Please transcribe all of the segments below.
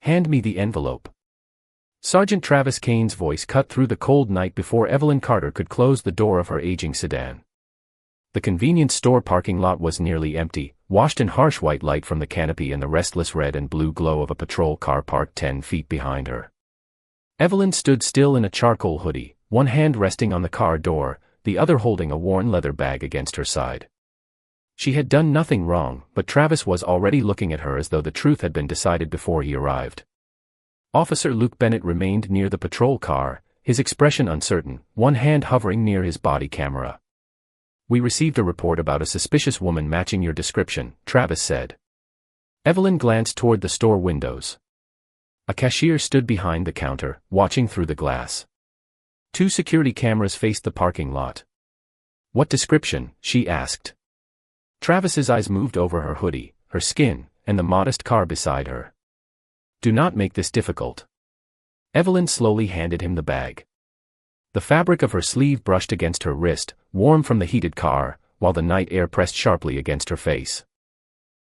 Hand me the envelope. Sergeant Travis Kane's voice cut through the cold night before Evelyn Carter could close the door of her aging sedan. The convenience store parking lot was nearly empty, washed in harsh white light from the canopy and the restless red and blue glow of a patrol car parked 10 feet behind her. Evelyn stood still in a charcoal hoodie, one hand resting on the car door, the other holding a worn leather bag against her side. She had done nothing wrong, but Travis was already looking at her as though the truth had been decided before he arrived. Officer Luke Bennett remained near the patrol car, his expression uncertain, one hand hovering near his body camera. We received a report about a suspicious woman matching your description, Travis said. Evelyn glanced toward the store windows. A cashier stood behind the counter, watching through the glass. 2 security cameras faced the parking lot. What description? She asked. Travis's eyes moved over her hoodie, her skin, and the modest car beside her. Do not make this difficult. Evelyn slowly handed him the bag. The fabric of her sleeve brushed against her wrist, warm from the heated car, while the night air pressed sharply against her face.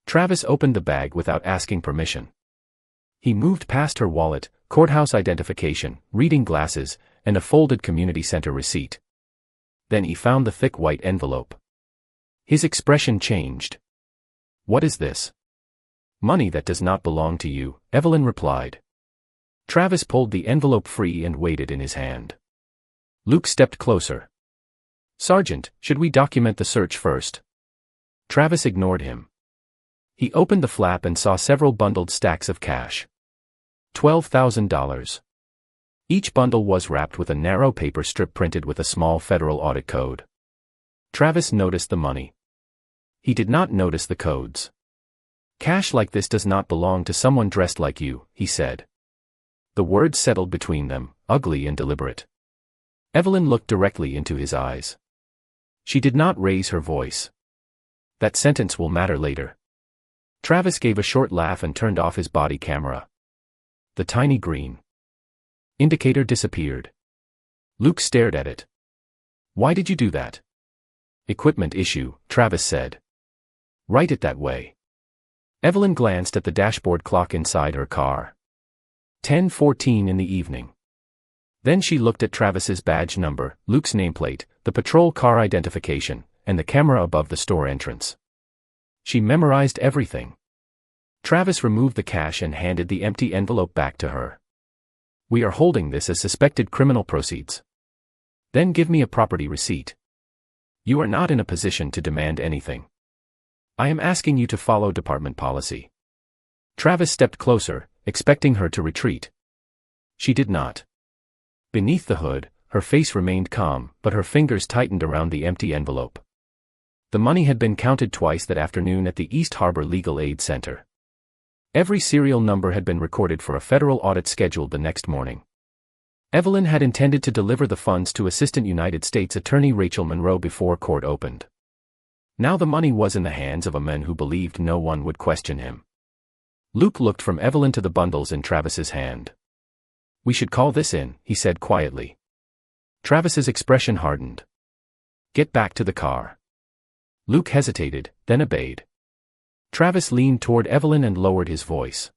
Travis opened the bag without asking permission. He moved past her wallet, courthouse identification, reading glasses, and a folded community center receipt. Then he found the thick white envelope. His expression changed. What is this? Money that does not belong to you, Evelyn replied. Travis pulled the envelope free and weighed it in his hand. Luke stepped closer. Sergeant, should we document the search first? Travis ignored him. He opened the flap and saw several bundled stacks of cash. $12,000. Each bundle was wrapped with a narrow paper strip printed with a small federal audit code. Travis noticed the money. He did not notice the codes. Cash like this does not belong to someone dressed like you, he said. The words settled between them, ugly and deliberate. Evelyn looked directly into his eyes. She did not raise her voice. That sentence will matter later. Travis gave a short laugh and turned off his body camera. The tiny green indicator disappeared. Luke stared at it. Why did you do that? Equipment issue, Travis said. Write it that way. Evelyn glanced at the dashboard clock inside her car. 10:14 in the evening. Then she looked at Travis's badge number, Luke's nameplate, the patrol car identification, and the camera above the store entrance. She memorized everything. Travis removed the cash and handed the empty envelope back to her. We are holding this as suspected criminal proceeds. Then give me a property receipt. You are not in a position to demand anything. I am asking you to follow department policy. Travis stepped closer, expecting her to retreat. She did not. Beneath the hood, her face remained calm, but her fingers tightened around the empty envelope. The money had been counted twice that afternoon at the East Harbor Legal Aid Center. Every serial number had been recorded for a federal audit scheduled the next morning. Evelyn had intended to deliver the funds to Assistant United States Attorney Rachel Monroe before court opened. Now the money was in the hands of a man who believed no one would question him. Luke looked from Evelyn to the bundles in Travis's hand. We should call this in, he said quietly. Travis's expression hardened. Get back to the car. Luke hesitated, then obeyed. Travis leaned toward Evelyn and lowered his voice.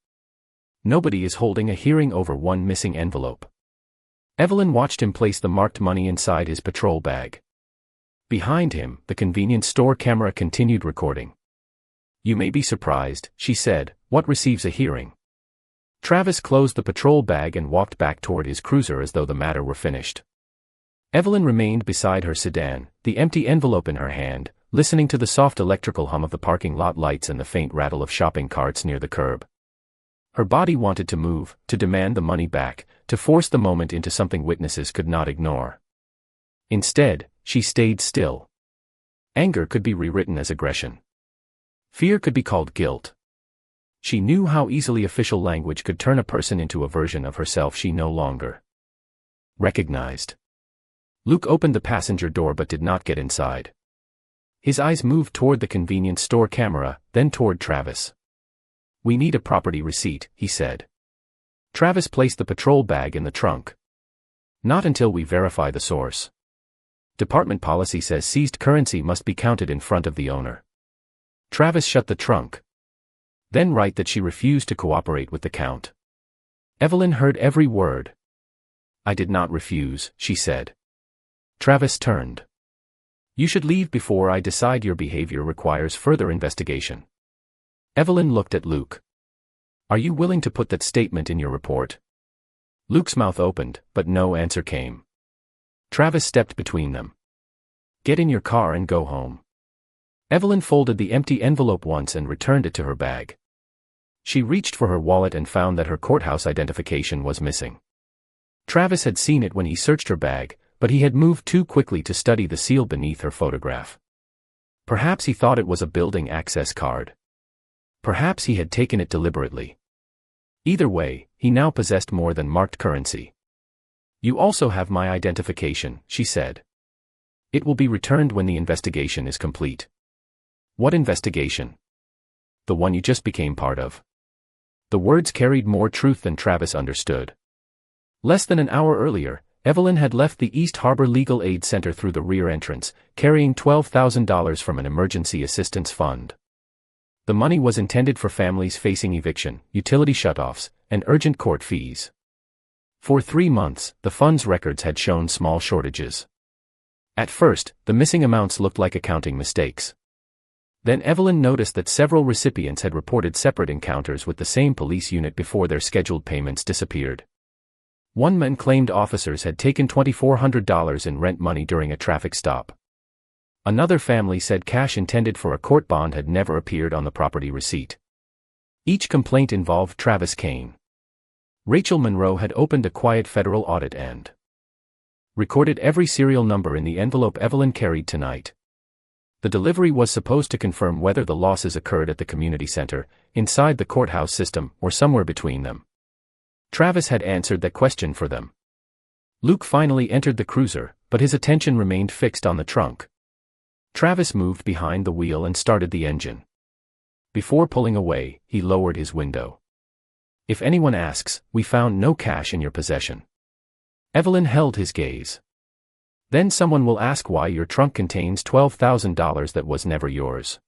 Nobody is holding a hearing over one missing envelope. Evelyn watched him place the marked money inside his patrol bag. Behind him, the convenience store camera continued recording. You may be surprised, she said, what receives a hearing? Travis closed the patrol bag and walked back toward his cruiser as though the matter were finished. Evelyn remained beside her sedan, the empty envelope in her hand, listening to the soft electrical hum of the parking lot lights and the faint rattle of shopping carts near the curb. Her body wanted to move, to demand the money back, to force the moment into something witnesses could not ignore. Instead, she stayed still. Anger could be rewritten as aggression. Fear could be called guilt. She knew how easily official language could turn a person into a version of herself she no longer recognized. Luke opened the passenger door but did not get inside. His eyes moved toward the convenience store camera, then toward Travis. We need a property receipt, he said. Travis placed the patrol bag in the trunk. Not until we verify the source. Department policy says seized currency must be counted in front of the owner. Travis shut the trunk. Then write that she refused to cooperate with the count. Evelyn heard every word. "I did not refuse," she said. Travis turned. "You should leave before I decide your behavior requires further investigation." Evelyn looked at Luke. "Are you willing to put that statement in your report?" Luke's mouth opened, but no answer came. Travis stepped between them. "Get in your car and go home." Evelyn folded the empty envelope once and returned it to her bag. She reached for her wallet and found that her courthouse identification was missing. Travis had seen it when he searched her bag, but he had moved too quickly to study the seal beneath her photograph. Perhaps he thought it was a building access card. Perhaps he had taken it deliberately. Either way, he now possessed more than marked currency. "You also have my identification," she said. "It will be returned when the investigation is complete." "What investigation?" "The one you just became part of." The words carried more truth than Travis understood. Less than an hour earlier, Evelyn had left the East Harbor Legal Aid Center through the rear entrance, carrying $12,000 from an emergency assistance fund. The money was intended for families facing eviction, utility shutoffs, and urgent court fees. For 3 months, the fund's records had shown small shortages. At first, the missing amounts looked like accounting mistakes. Then Evelyn noticed that several recipients had reported separate encounters with the same police unit before their scheduled payments disappeared. One man claimed officers had taken $2,400 in rent money during a traffic stop. Another family said cash intended for a court bond had never appeared on the property receipt. Each complaint involved Travis Kane. Rachel Monroe had opened a quiet federal audit and recorded every serial number in the envelope Evelyn carried tonight. The delivery was supposed to confirm whether the losses occurred at the community center, inside the courthouse system, or somewhere between them. Travis had answered that question for them. Luke finally entered the cruiser, but his attention remained fixed on the trunk. Travis moved behind the wheel and started the engine. Before pulling away, he lowered his window. "If anyone asks, we found no cash in your possession." Evelyn held his gaze. "Then someone will ask why your trunk contains $12,000 that was never yours."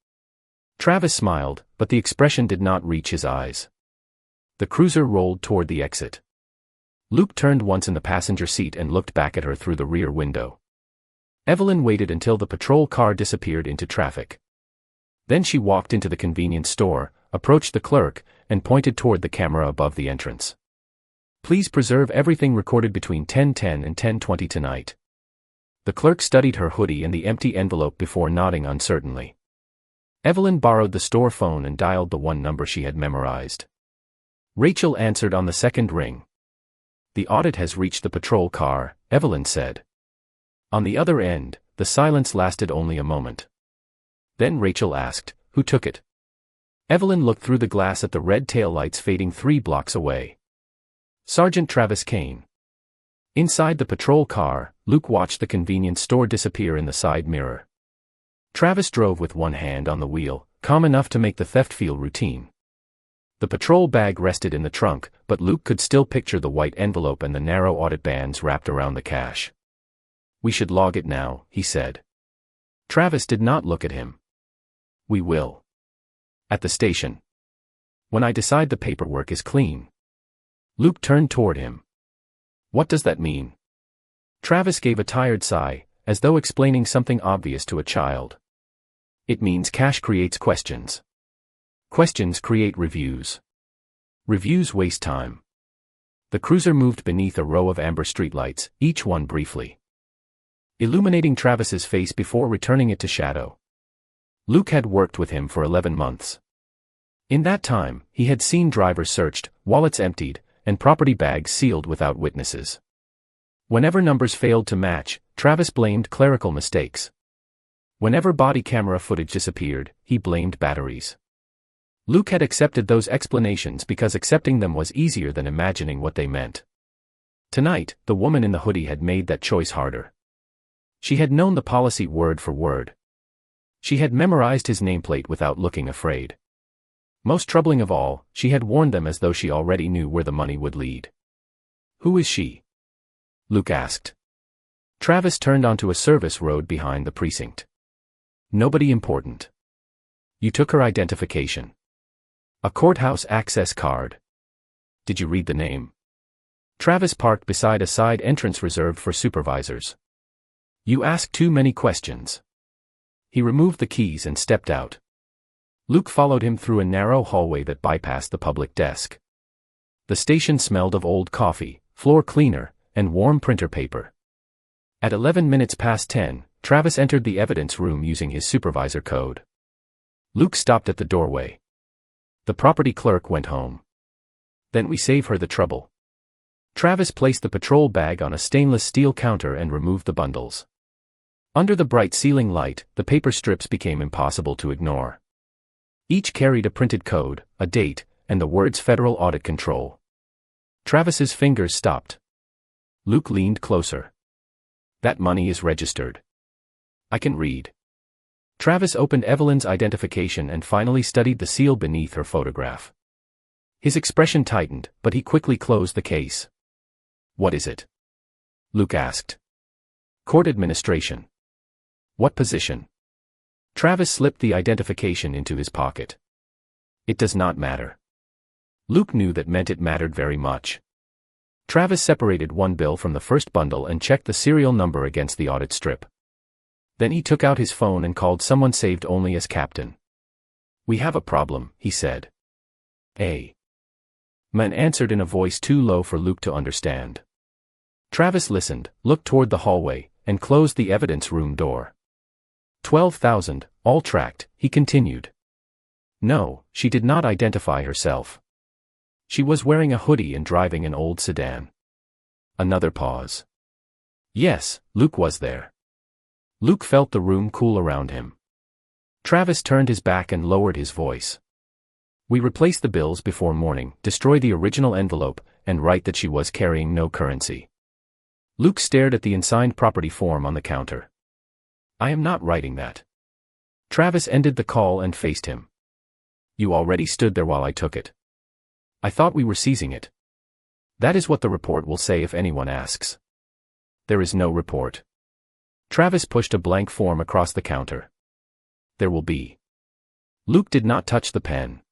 Travis smiled, but the expression did not reach his eyes. The cruiser rolled toward the exit. Luke turned once in the passenger seat and looked back at her through the rear window. Evelyn waited until the patrol car disappeared into traffic. Then she walked into the convenience store, approached the clerk, and pointed toward the camera above the entrance. "Please preserve everything recorded between 10:10 and 10:20 tonight." The clerk studied her hoodie and the empty envelope before nodding uncertainly. Evelyn borrowed the store phone and dialed the one number she had memorized. Rachel answered on the second ring. "The audit has reached the patrol car," Evelyn said. On the other end, the silence lasted only a moment. Then Rachel asked, "Who took it?" Evelyn looked through the glass at the red taillights fading 3 blocks away. "Sergeant Travis Kane." Inside the patrol car, Luke watched the convenience store disappear in the side mirror. Travis drove with one hand on the wheel, calm enough to make the theft feel routine. The patrol bag rested in the trunk, but Luke could still picture the white envelope and the narrow audit bands wrapped around the cash. "We should log it now," he said. Travis did not look at him. "We will. At the station. When I decide the paperwork is clean." Luke turned toward him. "What does that mean?" Travis gave a tired sigh, as though explaining something obvious to a child. "It means cash creates questions. Questions create reviews. Reviews waste time." The cruiser moved beneath a row of amber streetlights, each one briefly illuminating Travis's face before returning it to shadow. Luke had worked with him for 11 months. In that time, he had seen drivers searched, wallets emptied, and property bags sealed without witnesses. Whenever numbers failed to match, Travis blamed clerical mistakes. Whenever body camera footage disappeared, he blamed batteries. Luke had accepted those explanations because accepting them was easier than imagining what they meant. Tonight, the woman in the hoodie had made that choice harder. She had known the policy word for word. She had memorized his nameplate without looking afraid. Most troubling of all, she had warned them as though she already knew where the money would lead. "Who is she?" Luke asked. Travis turned onto a service road behind the precinct. "Nobody important. You took her identification. A courthouse access card. Did you read the name?" Travis parked beside a side entrance reserved for supervisors. "You ask too many questions." He removed the keys and stepped out. Luke followed him through a narrow hallway that bypassed the public desk. The station smelled of old coffee, floor cleaner, and warm printer paper. At 11 minutes past 10, Travis entered the evidence room using his supervisor code. Luke stopped at the doorway. The property clerk went home. "Then we save her the trouble." Travis placed the patrol bag on a stainless steel counter and removed the bundles. Under the bright ceiling light, the paper strips became impossible to ignore. Each carried a printed code, a date, and the words Federal Audit Control. Travis's fingers stopped. Luke leaned closer. "That money is registered. I can read." Travis opened Evelyn's identification and finally studied the seal beneath her photograph. His expression tightened, but he quickly closed the case. "What is it?" Luke asked. "Court administration." "What position?" Travis slipped the identification into his pocket. "It does not matter." Luke knew that meant it mattered very much. Travis separated one bill from the first bundle and checked the serial number against the audit strip. Then he took out his phone and called someone saved only as Captain. "We have a problem," he said. "A man answered in a voice too low for Luke to understand. Travis listened, looked toward the hallway, and closed the evidence room door. 12,000, all tracked, he continued. No, she did not identify herself. She was wearing a hoodie and driving an old sedan. Another pause. Yes, Luke was there. Luke felt the room cool around him. Travis turned his back and lowered his voice. "We replace the bills before morning, destroy the original envelope, and write that she was carrying no currency." Luke stared at the unsigned property form on the counter. "I am not writing that." Travis ended the call and faced him. "You already stood there while I took it. I thought we were seizing it. That is what the report will say if anyone asks." "There is no report." Travis pushed a blank form across the counter. "There will be." Luke did not touch the pen.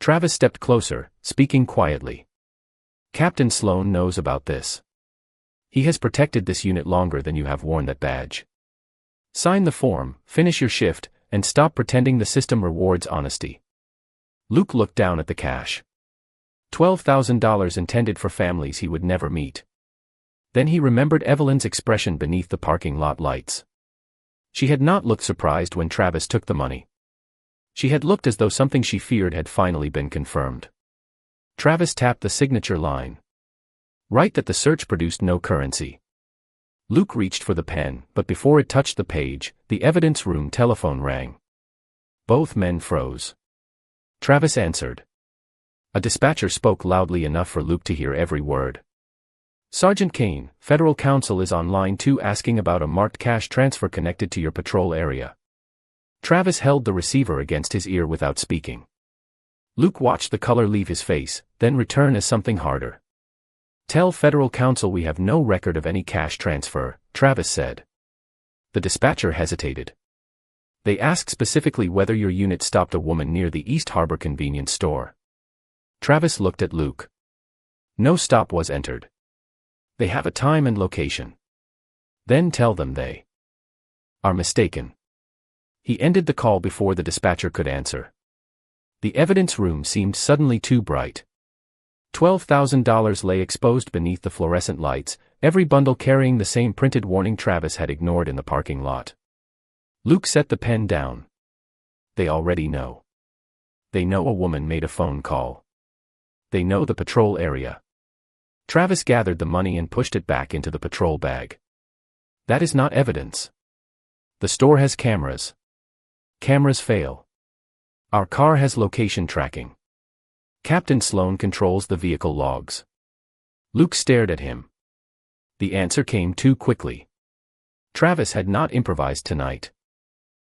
Travis stepped closer, speaking quietly. "Captain Sloan knows about this. He has protected this unit longer than you have worn that badge. Sign the form, finish your shift, and stop pretending the system rewards honesty." Luke looked down at the cash. $12,000 intended for families he would never meet. Then he remembered Evelyn's expression beneath the parking lot lights. She had not looked surprised when Travis took the money. She had looked as though something she feared had finally been confirmed. Travis tapped the signature line. "Write that the search produced no currency." Luke reached for the pen, but before it touched the page, the evidence room telephone rang. Both men froze. Travis answered. A dispatcher spoke loudly enough for Luke to hear every word. "Sergeant Kane, Federal Counsel is on line 2 asking about a marked cash transfer connected to your patrol area." Travis held the receiver against his ear without speaking. Luke watched the color leave his face, then return as something harder. "Tell Federal Counsel we have no record of any cash transfer," Travis said. The dispatcher hesitated. "They asked specifically whether your unit stopped a woman near the East Harbor convenience store." Travis looked at Luke. "No stop was entered. They have a time and location." "Then tell them they are mistaken." He ended the call before the dispatcher could answer. The evidence room seemed suddenly too bright. $12,000 lay exposed beneath the fluorescent lights, every bundle carrying the same printed warning Travis had ignored in the parking lot. Luke set the pen down. They already know. They know a woman made a phone call. They know the patrol area. Travis gathered the money and pushed it back into the patrol bag. "That is not evidence. The store has cameras. Cameras fail. Our car has location tracking. Captain Sloan controls the vehicle logs." Luke stared at him. The answer came too quickly. Travis had not improvised tonight.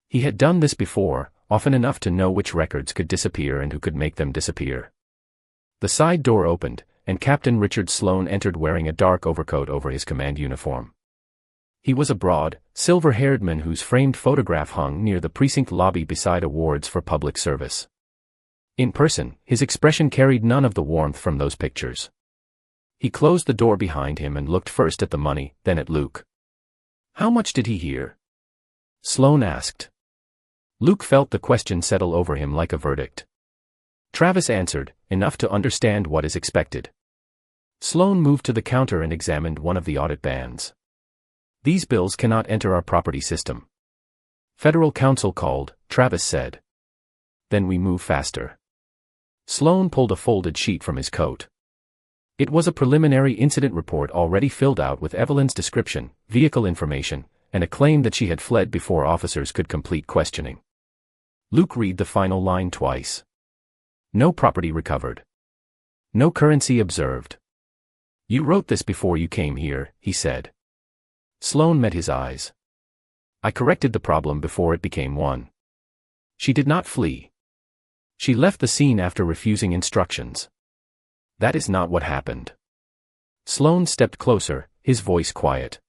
He had done this before, often enough to know which records could disappear and who could make them disappear. The side door opened, and Captain Richard Sloan entered wearing a dark overcoat over his command uniform. He was a broad, silver-haired man whose framed photograph hung near the precinct lobby beside awards for public service. In person, his expression carried none of the warmth from those pictures. He closed the door behind him and looked first at the money, then at Luke. "How much did he hear?" Sloane asked. Luke felt the question settle over him like a verdict. Travis answered, "Enough to understand what is expected." Sloane moved to the counter and examined one of the audit bands. "These bills cannot enter our property system." "Federal counsel called," Travis said. "Then we move faster." Sloane pulled a folded sheet from his coat. It was a preliminary incident report already filled out with Evelyn's description, vehicle information, and a claim that she had fled before officers could complete questioning. Luke read the final line twice. "No property recovered. No currency observed." "You wrote this before you came here," he said. Sloane met his eyes. "I corrected the problem before it became one." "She did not flee. She left the scene after refusing instructions." "That is not what happened." Sloane stepped closer, his voice quiet.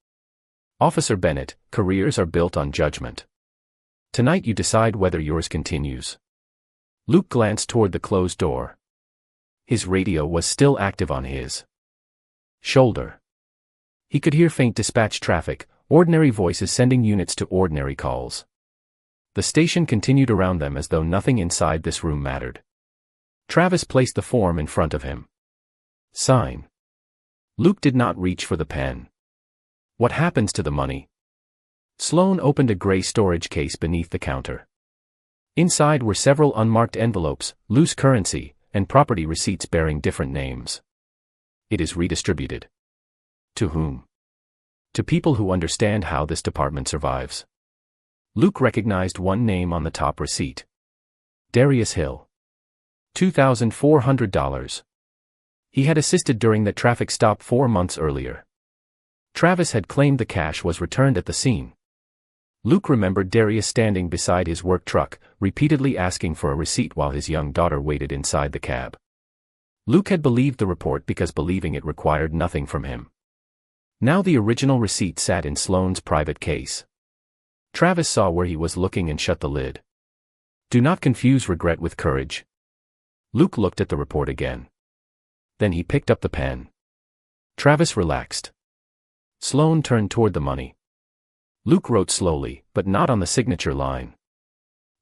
"Officer Bennett, careers are built on judgment. Tonight you decide whether yours continues." Luke glanced toward the closed door. His radio was still active on his shoulder. He could hear faint dispatch traffic, ordinary voices sending units to ordinary calls. The station continued around them as though nothing inside this room mattered. Travis placed the form in front of him. "Sign." Luke did not reach for the pen. "What happens to the money?" Sloane opened a gray storage case beneath the counter. Inside were several unmarked envelopes, loose currency, and property receipts bearing different names. "It is redistributed." "To whom?" "To people who understand how this department survives." Luke recognized one name on the top receipt. Darius Hill. $2,400. He had assisted during that traffic stop 4 months earlier. Travis had claimed the cash was returned at the scene. Luke remembered Darius standing beside his work truck, repeatedly asking for a receipt while his young daughter waited inside the cab. Luke had believed the report because believing it required nothing from him. Now the original receipt sat in Sloane's private case. Travis saw where he was looking and shut the lid. Do not confuse regret with courage. Luke looked at the report again. Then he picked up the pen. Travis relaxed. Sloane turned toward the money. Luke wrote slowly, but not on the signature line.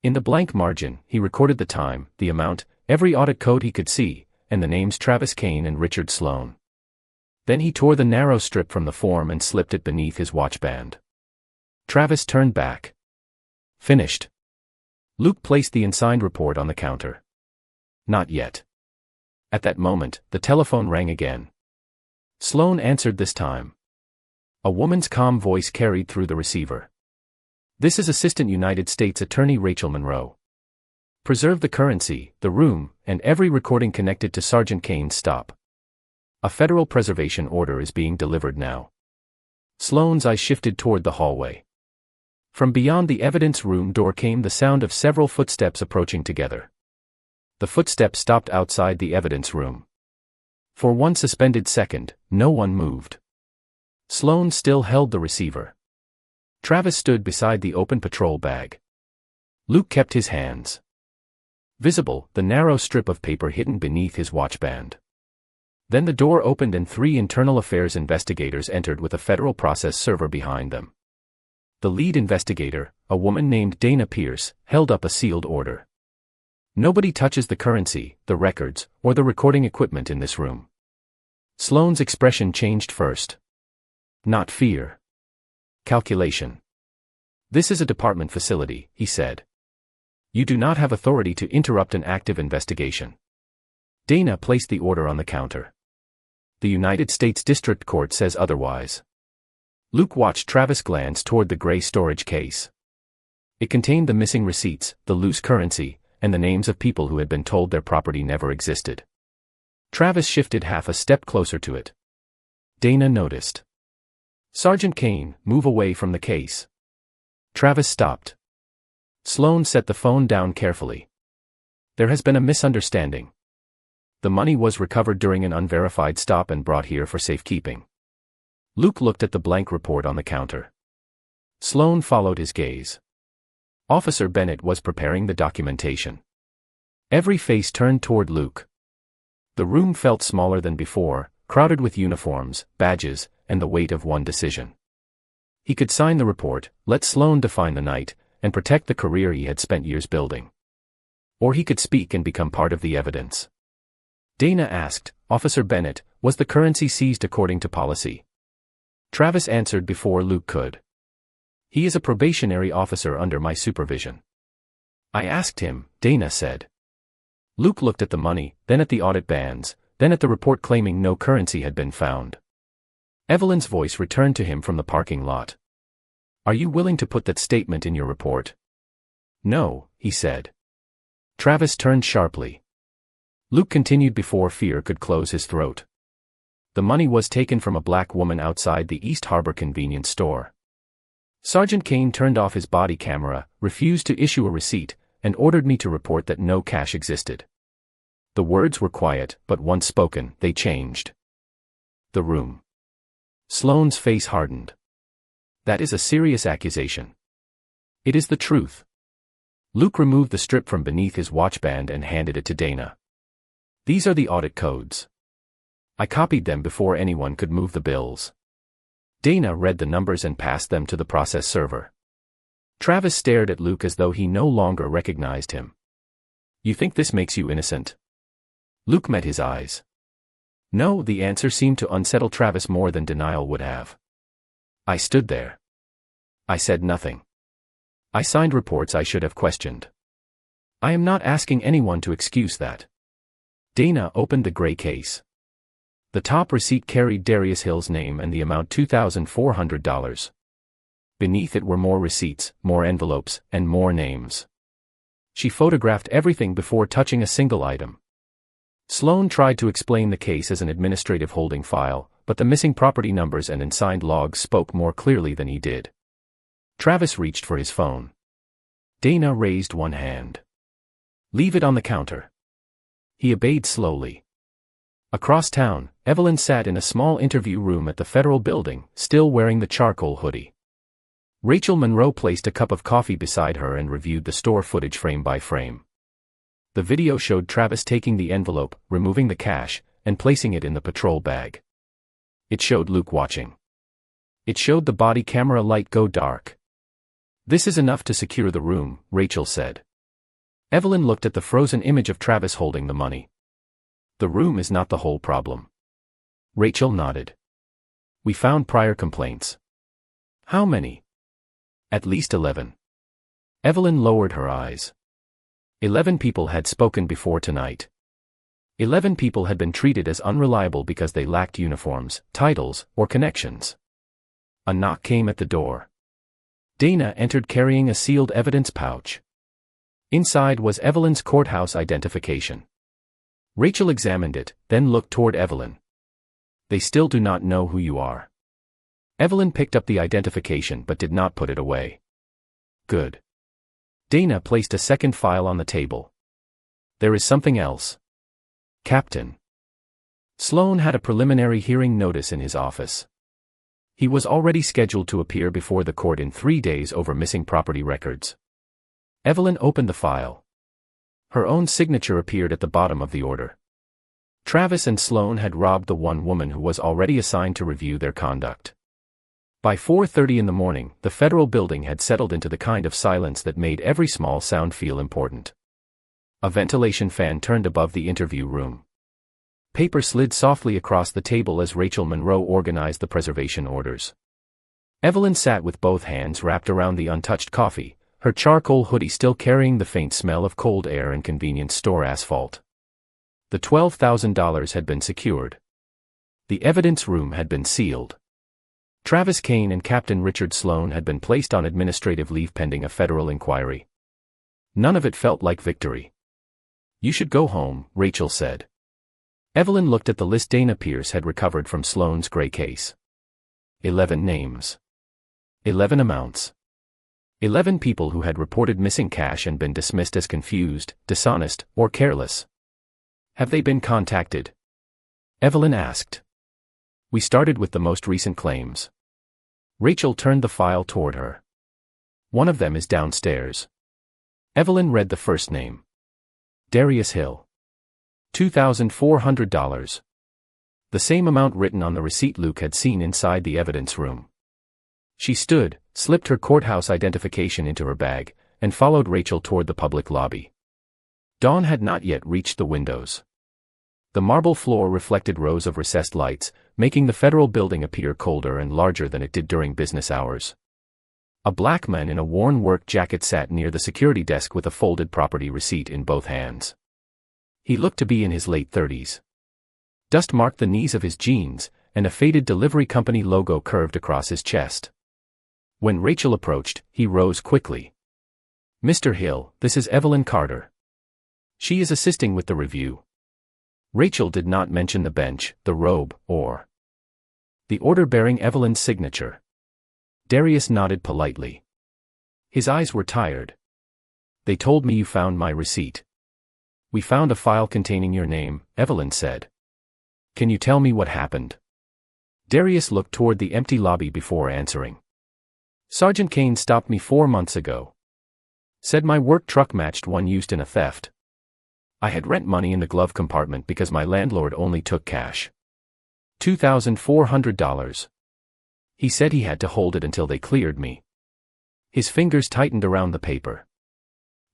In the blank margin, he recorded the time, the amount, every audit code he could see, and the names Travis Kane and Richard Sloane. Then he tore the narrow strip from the form and slipped it beneath his watchband. Travis turned back. Finished. Luke placed the unsigned report on the counter. Not yet. At that moment, the telephone rang again. Sloane answered this time. A woman's calm voice carried through the receiver. "This is Assistant United States Attorney Rachel Monroe. Preserve the currency, the room, and every recording connected to Sergeant Kane's stop. A federal preservation order is being delivered now." Sloane's eyes shifted toward the hallway. From beyond the evidence room door came the sound of several footsteps approaching together. The footsteps stopped outside the evidence room. For one suspended second, no one moved. Sloane still held the receiver. Travis stood beside the open patrol bag. Luke kept his hands visible, the narrow strip of paper hidden beneath his watchband. Then the door opened and 3 internal affairs investigators entered with a federal process server behind them. The lead investigator, a woman named Dana Pierce, held up a sealed order. "Nobody touches the currency, the records, or the recording equipment in this room." Sloane's expression changed first. Not fear. Calculation. "This is a department facility," he said. "You do not have authority to interrupt an active investigation." Dana placed the order on the counter. "The United States District Court says otherwise." Luke watched Travis glance toward the gray storage case. It contained the missing receipts, the loose currency, and the names of people who had been told their property never existed. Travis shifted half a step closer to it. Dana noticed. "Sergeant Kane, move away from the case." Travis stopped. Sloane set the phone down carefully. "There has been a misunderstanding. The money was recovered during an unverified stop and brought here for safekeeping." Luke looked at the blank report on the counter. Sloane followed his gaze. Officer Bennett was preparing the documentation. Every face turned toward Luke. The room felt smaller than before, crowded with uniforms, badges, and the weight of one decision. He could sign the report, let Sloan define the night, and protect the career he had spent years building. Or he could speak and become part of the evidence. Dana asked, "Officer Bennett, was the currency seized according to policy?" Travis answered before Luke could. "He is a probationary officer under my supervision." "I asked him," Dana said. Luke looked at the money, then at the audit bands, then at the report claiming no currency had been found. Evelyn's voice returned to him from the parking lot. "Are you willing to put that statement in your report?" "No," he said. Travis turned sharply. Luke continued before fear could close his throat. "The money was taken from a black woman outside the East Harbor convenience store. Sergeant Kane turned off his body camera, refused to issue a receipt, and ordered me to report that no cash existed." The words were quiet, but once spoken, they changed the room. Sloane's face hardened. "That is a serious accusation." "It is the truth." Luke removed the strip from beneath his watchband and handed it to Dana. "These are the audit codes. I copied them before anyone could move the bills." Dana read the numbers and passed them to the process server. Travis stared at Luke as though he no longer recognized him. "You think this makes you innocent?" Luke met his eyes. No, the answer seemed to unsettle Travis more than denial would have. "I stood there. I said nothing. I signed reports I should have questioned. I am not asking anyone to excuse that." Dana opened the gray case. The top receipt carried Darius Hill's name and the amount $2,400. Beneath it were more receipts, more envelopes, and more names. She photographed everything before touching a single item. Sloan tried to explain the case as an administrative holding file, but the missing property numbers and unsigned logs spoke more clearly than he did. Travis reached for his phone. Dana raised one hand. "Leave it on the counter." He obeyed slowly. Across town, Evelyn sat in a small interview room at the federal building, still wearing the charcoal hoodie. Rachel Monroe placed a cup of coffee beside her and reviewed the store footage frame by frame. The video showed Travis taking the envelope, removing the cash, and placing it in the patrol bag. It showed Luke watching. It showed the body camera light go dark. "This is enough to secure the room," Rachel said. Evelyn looked at the frozen image of Travis holding the money. "The room is not the whole problem." Rachel nodded. "We found prior complaints." "How many?" "At least 11. Evelyn lowered her eyes. 11 people had spoken before tonight. 11 people had been treated as unreliable because they lacked uniforms, titles, or connections. A knock came at the door. Dana entered carrying a sealed evidence pouch. Inside was Evelyn's courthouse identification. Rachel examined it, then looked toward Evelyn. "They still do not know who you are." Evelyn picked up the identification but did not put it away. "Good." Dana placed a second file on the table. "There is something else. Captain." Sloan had a preliminary hearing notice in his office. He was already scheduled to appear before the court in 3 days over missing property records. Evelyn opened the file. Her own signature appeared at the bottom of the order. Travis and Sloan had robbed the one woman who was already assigned to review their conduct. By 4:30 in the morning, the federal building had settled into the kind of silence that made every small sound feel important. A ventilation fan turned above the interview room. Paper slid softly across the table as Rachel Monroe organized the preservation orders. Evelyn sat with both hands wrapped around the untouched coffee, her charcoal hoodie still carrying the faint smell of cold air and convenience store asphalt. The $12,000 had been secured. The evidence room had been sealed. Travis Kane and Captain Richard Sloan had been placed on administrative leave pending a federal inquiry. None of it felt like victory. "You should go home," Rachel said. Evelyn looked at the list Dana Pierce had recovered from Sloan's gray case. 11 names. 11 amounts. 11 people who had reported missing cash and been dismissed as confused, dishonest, or careless. "Have they been contacted?" Evelyn asked. "We started with the most recent claims." Rachel turned the file toward her. "One of them is downstairs." Evelyn read the first name. Darius Hill. $2,400. The same amount written on the receipt Luke had seen inside the evidence room. She stood, slipped her courthouse identification into her bag, and followed Rachel toward the public lobby. Dawn had not yet reached the windows. The marble floor reflected rows of recessed lights, making the federal building appear colder and larger than it did during business hours. A black man in a worn work jacket sat near the security desk with a folded property receipt in both hands. He looked to be in his late 30s. Dust marked the knees of his jeans, and a faded delivery company logo curved across his chest. When Rachel approached, he rose quickly. "Mr. Hill, this is Evelyn Carter. She is assisting with the review." Rachel did not mention the bench, the robe, or the order bearing Evelyn's signature. Darius nodded politely. His eyes were tired. "They told me you found my receipt." "We found a file containing your name," Evelyn said. "Can you tell me what happened?" Darius looked toward the empty lobby before answering. "Sergeant Kane stopped me 4 months ago. Said my work truck matched one used in a theft. I had rent money in the glove compartment because my landlord only took cash. $2,400. He said he had to hold it until they cleared me." His fingers tightened around the paper.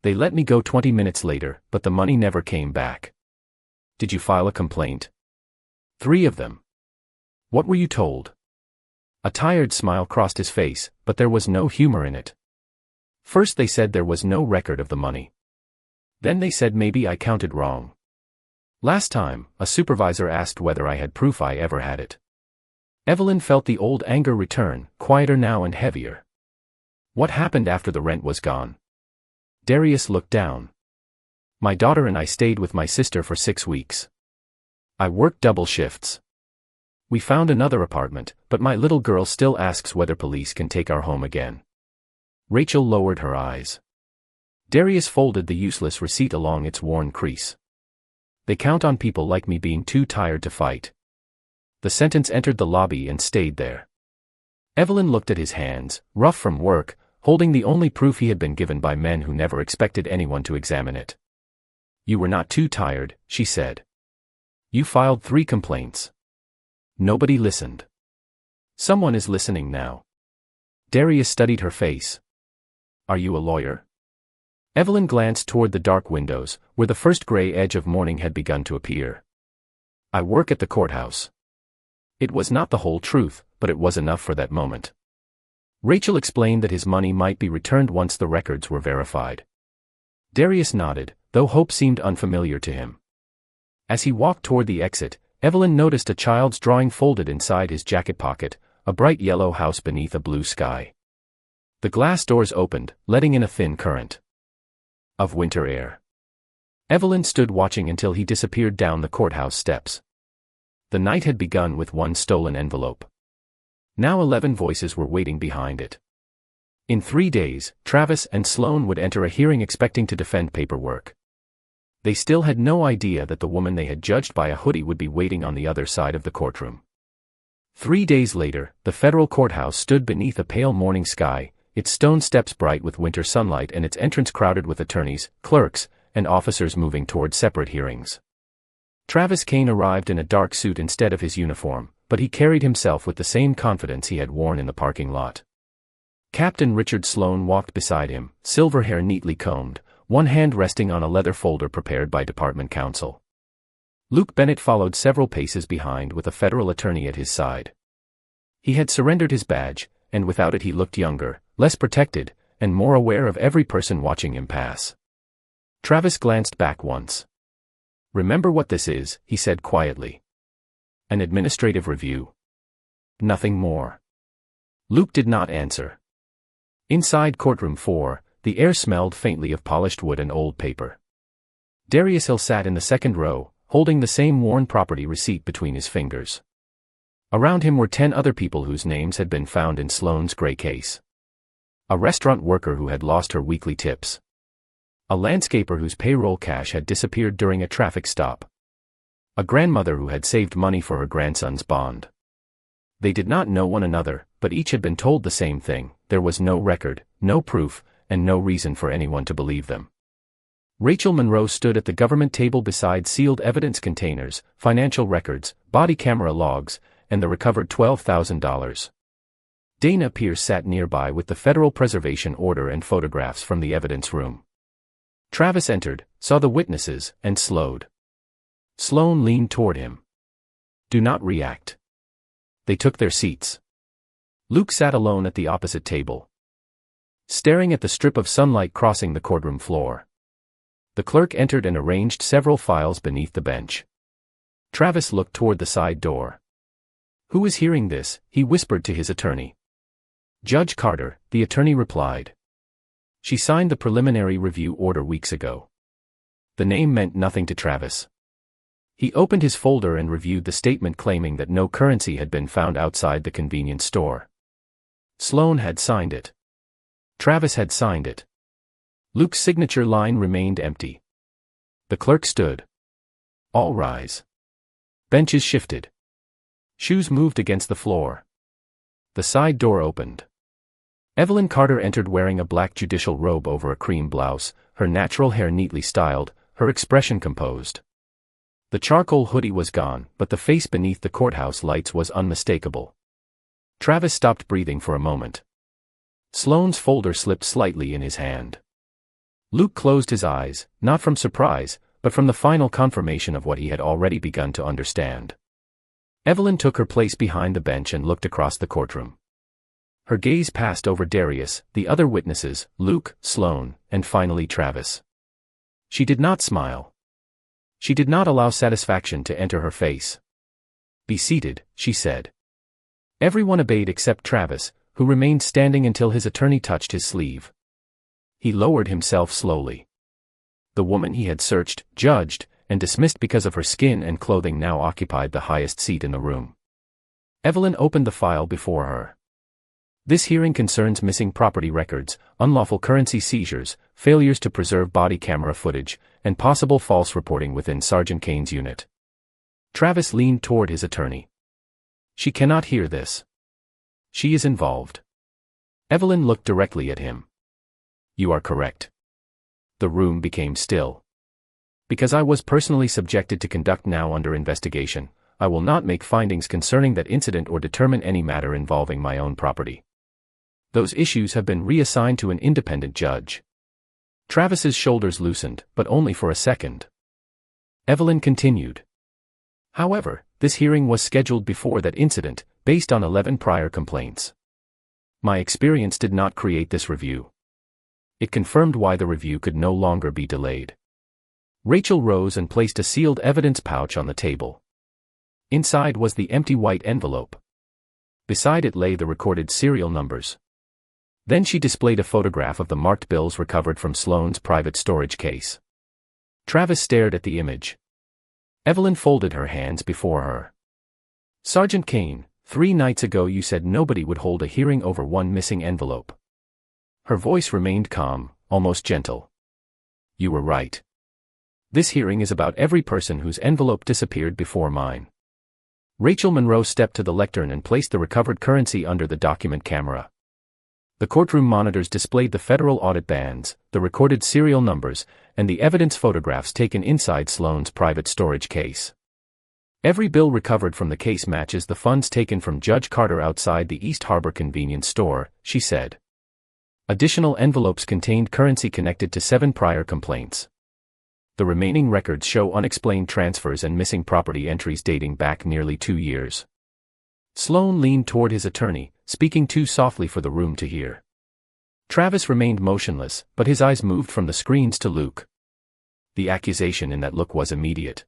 "They let me go 20 minutes later, but the money never came back." "Did you file a complaint?" "3 of them." "What were you told?" A tired smile crossed his face, but there was no humor in it. "First they said there was no record of the money. Then they said maybe I counted wrong. Last time, a supervisor asked whether I had proof I ever had it." Evelyn felt the old anger return, quieter now and heavier. "What happened after the rent was gone?" Darius looked down. "My daughter and I stayed with my sister for 6 weeks. I worked double shifts. We found another apartment, but my little girl still asks whether police can take our home again." Rachel lowered her eyes. Darius folded the useless receipt along its worn crease. "They count on people like me being too tired to fight." The sentence entered the lobby and stayed there. Evelyn looked at his hands, rough from work, holding the only proof he had been given by men who never expected anyone to examine it. "You were not too tired," she said. "You filed 3 complaints. Nobody listened. Someone is listening now." Darius studied her face. "Are you a lawyer?" Evelyn glanced toward the dark windows, where the first gray edge of morning had begun to appear. "I work at the courthouse." It was not the whole truth, but it was enough for that moment. Rachel explained that his money might be returned once the records were verified. Darius nodded, though hope seemed unfamiliar to him. As he walked toward the exit, Evelyn noticed a child's drawing folded inside his jacket pocket, a bright yellow house beneath a blue sky. The glass doors opened, letting in a thin current of winter air. Evelyn stood watching until he disappeared down the courthouse steps. The night had begun with one stolen envelope. Now 11 voices were waiting behind it. In 3 days, Travis and Sloan would enter a hearing expecting to defend paperwork. They still had no idea that the woman they had judged by a hoodie would be waiting on the other side of the courtroom. 3 days later, the federal courthouse stood beneath a pale morning sky, its stone steps bright with winter sunlight and its entrance crowded with attorneys, clerks, and officers moving toward separate hearings. Travis Kane arrived in a dark suit instead of his uniform, but he carried himself with the same confidence he had worn in the parking lot. Captain Richard Sloan walked beside him, silver hair neatly combed, one hand resting on a leather folder prepared by department counsel. Luke Bennett followed several paces behind with a federal attorney at his side. He had surrendered his badge, and without it he looked younger, less protected, and more aware of every person watching him pass. Travis glanced back once. "Remember what this is," he said quietly. "An administrative review. Nothing more." Luke did not answer. Inside courtroom 4, the air smelled faintly of polished wood and old paper. Darius Hill sat in the second row, holding the same worn property receipt between his fingers. Around him were 10 other people whose names had been found in Sloan's gray case. A restaurant worker who had lost her weekly tips. A landscaper whose payroll cash had disappeared during a traffic stop. A grandmother who had saved money for her grandson's bond. They did not know one another, but each had been told the same thing: there was no record, no proof, and no reason for anyone to believe them. Rachel Monroe stood at the government table beside sealed evidence containers, financial records, body camera logs, and the recovered $12,000. Dana Pierce sat nearby with the federal preservation order and photographs from the evidence room. Travis entered, saw the witnesses, and slowed. Sloan leaned toward him. "Do not react." They took their seats. Luke sat alone at the opposite table, staring at the strip of sunlight crossing the courtroom floor. The clerk entered and arranged several files beneath the bench. Travis looked toward the side door. "Who is hearing this?" he whispered to his attorney. "Judge Carter," the attorney replied. "She signed the preliminary review order weeks ago." The name meant nothing to Travis. He opened his folder and reviewed the statement claiming that no currency had been found outside the convenience store. Sloan had signed it. Travis had signed it. Luke's signature line remained empty. The clerk stood. "All rise." Benches shifted. Shoes moved against the floor. The side door opened. Evelyn Carter entered wearing a black judicial robe over a cream blouse, her natural hair neatly styled, her expression composed. The charcoal hoodie was gone, but the face beneath the courthouse lights was unmistakable. Travis stopped breathing for a moment. Sloan's folder slipped slightly in his hand. Luke closed his eyes, not from surprise, but from the final confirmation of what he had already begun to understand. Evelyn took her place behind the bench and looked across the courtroom. Her gaze passed over Darius, the other witnesses, Luke, Sloan, and finally Travis. She did not smile. She did not allow satisfaction to enter her face. "Be seated," she said. Everyone obeyed except Travis, who remained standing until his attorney touched his sleeve. He lowered himself slowly. The woman he had searched, judged, and dismissed because of her skin and clothing now occupied the highest seat in the room. Evelyn opened the file before her. "This hearing concerns missing property records, unlawful currency seizures, failures to preserve body camera footage, and possible false reporting within Sergeant Kane's unit." Travis leaned toward his attorney. "She cannot hear this. She is involved." Evelyn looked directly at him. "You are correct." The room became still. "Because I was personally subjected to conduct now under investigation, I will not make findings concerning that incident or determine any matter involving my own property. Those issues have been reassigned to an independent judge." Travis's shoulders loosened, but only for a second. Evelyn continued. "However, this hearing was scheduled before that incident, based on 11 prior complaints. My experience did not create this review. It confirmed why the review could no longer be delayed." Rachel rose and placed a sealed evidence pouch on the table. Inside was the empty white envelope. Beside it lay the recorded serial numbers. Then she displayed a photograph of the marked bills recovered from Sloan's private storage case. Travis stared at the image. Evelyn folded her hands before her. "Sergeant Kane, 3 nights ago you said nobody would hold a hearing over one missing envelope." Her voice remained calm, almost gentle. "You were right. This hearing is about every person whose envelope disappeared before mine." Rachel Monroe stepped to the lectern and placed the recovered currency under the document camera. The courtroom monitors displayed the federal audit bans, the recorded serial numbers, and the evidence photographs taken inside Sloan's private storage case. "Every bill recovered from the case matches the funds taken from Judge Carter outside the East Harbor convenience store," she said. Additional envelopes contained currency connected to 7 prior complaints. The remaining records show unexplained transfers and missing property entries dating back nearly 2 years. Sloan leaned toward his attorney, speaking too softly for the room to hear. Travis remained motionless, but his eyes moved from the screens to Luke. The accusation in that look was immediate.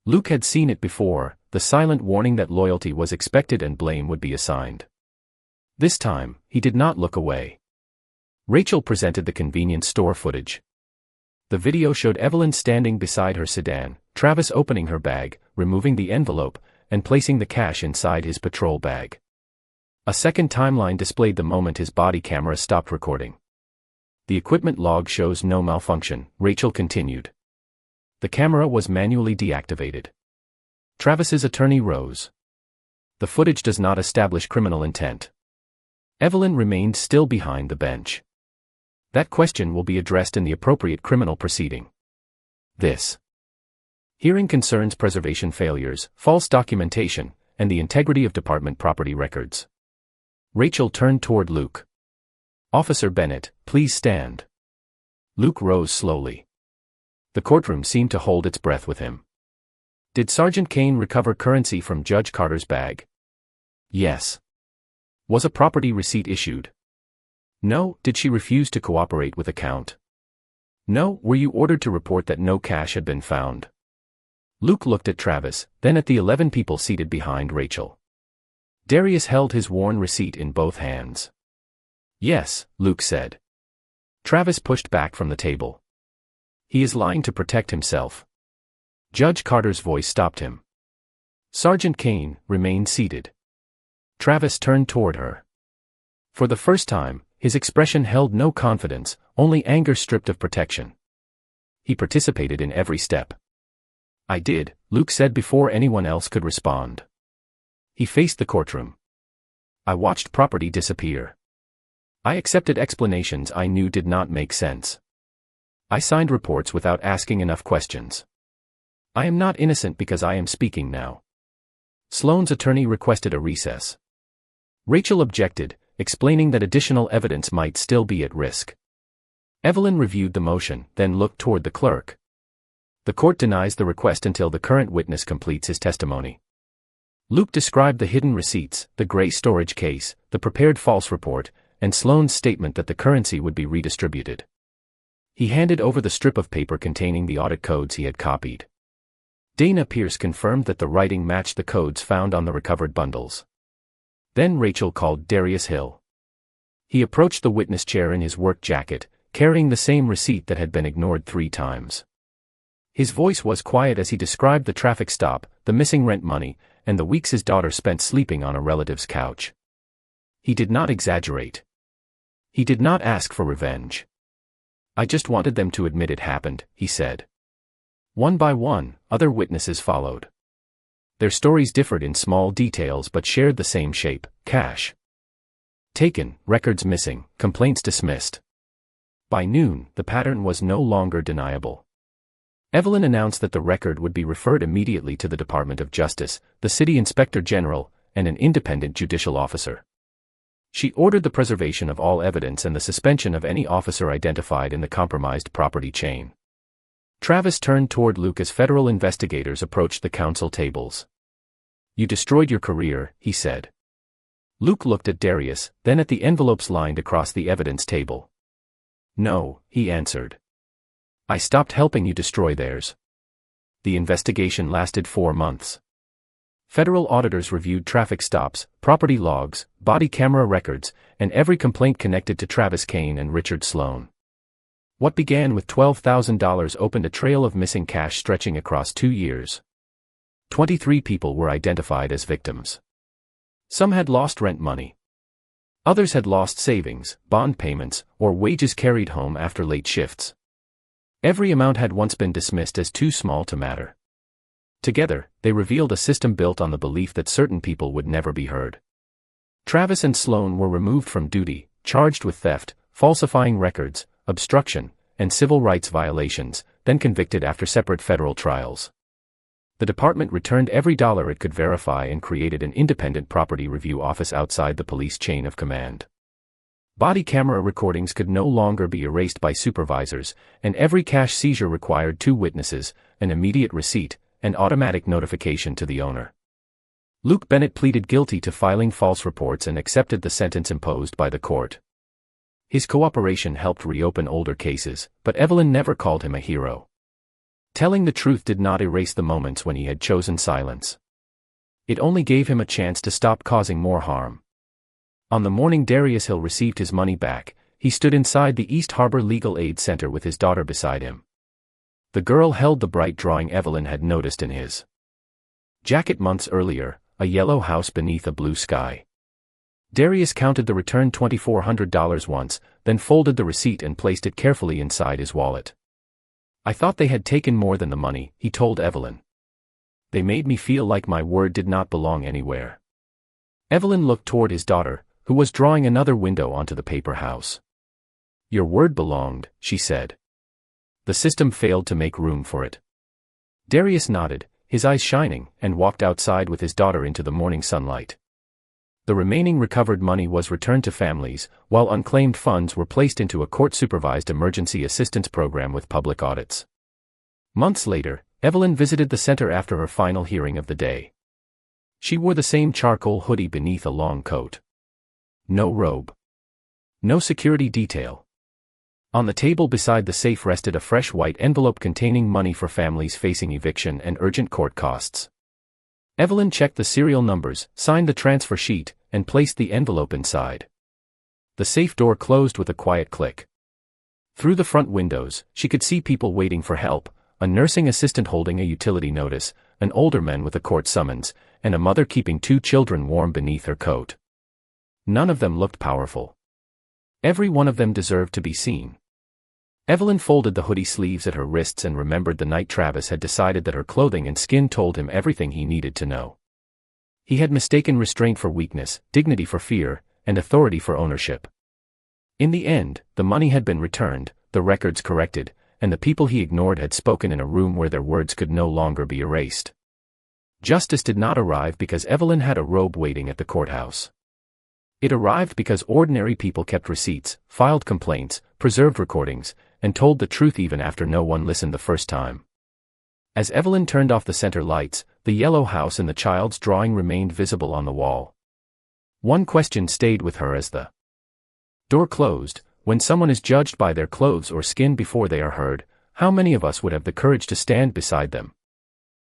Luke had seen it before, the silent warning that loyalty was expected and blame would be assigned. This time, he did not look away. Rachel presented the convenience store footage. The video showed Evelyn standing beside her sedan, Travis opening her bag, removing the envelope, and placing the cash inside his patrol bag. A second timeline displayed the moment his body camera stopped recording. "The equipment log shows no malfunction," Rachel continued. "The camera was manually deactivated." Travis's attorney rose. "The footage does not establish criminal intent." Evelyn remained still behind the bench. That question will be addressed in the appropriate criminal proceeding. This hearing concerns preservation failures, false documentation, and the integrity of department property records. Rachel turned toward Luke. Officer Bennett, please stand. Luke rose slowly. The courtroom seemed to hold its breath with him. Did Sergeant Kane recover currency from Judge Carter's bag? Yes. Was a property receipt issued? No. Did she refuse to cooperate with the count? No. Were you ordered to report that no cash had been found? Luke looked at Travis, then at the 11 people seated behind Rachel. Darius held his worn receipt in both hands. Yes, Luke said. Travis pushed back from the table. He is lying to protect himself. Judge Carter's voice stopped him. Sergeant Kane, remain seated. Travis turned toward her. For the first time, his expression held no confidence, only anger stripped of protection. He participated in every step. I did, Luke said before anyone else could respond. He faced the courtroom. I watched property disappear. I accepted explanations I knew did not make sense. I signed reports without asking enough questions. I am not innocent because I am speaking now. Sloane's attorney requested a recess. Rachel objected, explaining that additional evidence might still be at risk. Evelyn reviewed the motion, then looked toward the clerk. The court denies the request until the current witness completes his testimony. Luke described the hidden receipts, the gray storage case, the prepared false report, and Sloane's statement that the currency would be redistributed. He handed over the strip of paper containing the audit codes he had copied. Dana Pierce confirmed that the writing matched the codes found on the recovered bundles. Then Rachel called Darius Hill. He approached the witness chair in his work jacket, carrying the same receipt that had been ignored 3 times. His voice was quiet as he described the traffic stop, the missing rent money, and the weeks his daughter spent sleeping on a relative's couch. He did not exaggerate. He did not ask for revenge. I just wanted them to admit it happened, he said. One by one, other witnesses followed. Their stories differed in small details but shared the same shape: cash taken, records missing, complaints dismissed. By noon, the pattern was no longer deniable. Evelyn announced that the record would be referred immediately to the Department of Justice, the City Inspector General, and an independent judicial officer. She ordered the preservation of all evidence and the suspension of any officer identified in the compromised property chain. Travis turned toward Luke as federal investigators approached the council tables. You destroyed your career, he said. Luke looked at Darius, then at the envelopes lined across the evidence table. No, he answered. I stopped helping you destroy theirs. The investigation lasted 4 months. Federal auditors reviewed traffic stops, property logs, body camera records, and every complaint connected to Travis Kane and Richard Sloane. What began with $12,000 opened a trail of missing cash stretching across 2 years. 23 people were identified as victims. Some had lost rent money. Others had lost savings, bond payments, or wages carried home after late shifts. Every amount had once been dismissed as too small to matter. Together, they revealed a system built on the belief that certain people would never be heard. Travis and Sloane were removed from duty, charged with theft, falsifying records, obstruction, and civil rights violations, then convicted after separate federal trials. The department returned every dollar it could verify and created an independent property review office outside the police chain of command. Body camera recordings could no longer be erased by supervisors, and every cash seizure required 2 witnesses, an immediate receipt, and automatic notification to the owner. Luke Bennett pleaded guilty to filing false reports and accepted the sentence imposed by the court. His cooperation helped reopen older cases, but Evelyn never called him a hero. Telling the truth did not erase the moments when he had chosen silence. It only gave him a chance to stop causing more harm. On the morning Darius Hill received his money back, he stood inside the East Harbor Legal Aid Center with his daughter beside him. The girl held the bright drawing Evelyn had noticed in his jacket months earlier, a yellow house beneath a blue sky. Darius counted the returned $2,400 once, then folded the receipt and placed it carefully inside his wallet. I thought they had taken more than the money, he told Evelyn. They made me feel like my word did not belong anywhere. Evelyn looked toward his daughter, who was drawing another window onto the paper house. Your word belonged, she said. The system failed to make room for it. Darius nodded, his eyes shining, and walked outside with his daughter into the morning sunlight. The remaining recovered money was returned to families, while unclaimed funds were placed into a court-supervised emergency assistance program with public audits. Months later, Evelyn visited the center after her final hearing of the day. She wore the same charcoal hoodie beneath a long coat. No robe. No security detail. On the table beside the safe rested a fresh white envelope containing money for families facing eviction and urgent court costs. Evelyn checked the serial numbers, signed the transfer sheet, and placed the envelope inside. The safe door closed with a quiet click. Through the front windows, she could see people waiting for help, a nursing assistant holding a utility notice, an older man with a court summons, and a mother keeping 2 children warm beneath her coat. None of them looked powerful. Every one of them deserved to be seen. Evelyn folded the hoodie sleeves at her wrists and remembered the night Travis had decided that her clothing and skin told him everything he needed to know. He had mistaken restraint for weakness, dignity for fear, and authority for ownership. In the end, the money had been returned, the records corrected, and the people he ignored had spoken in a room where their words could no longer be erased. Justice did not arrive because Evelyn had a robe waiting at the courthouse. It arrived because ordinary people kept receipts, filed complaints, preserved recordings, and told the truth even after no one listened the first time. As Evelyn turned off the center lights, the yellow house in the child's drawing remained visible on the wall. One question stayed with her as the door closed: when someone is judged by their clothes or skin before they are heard, how many of us would have the courage to stand beside them?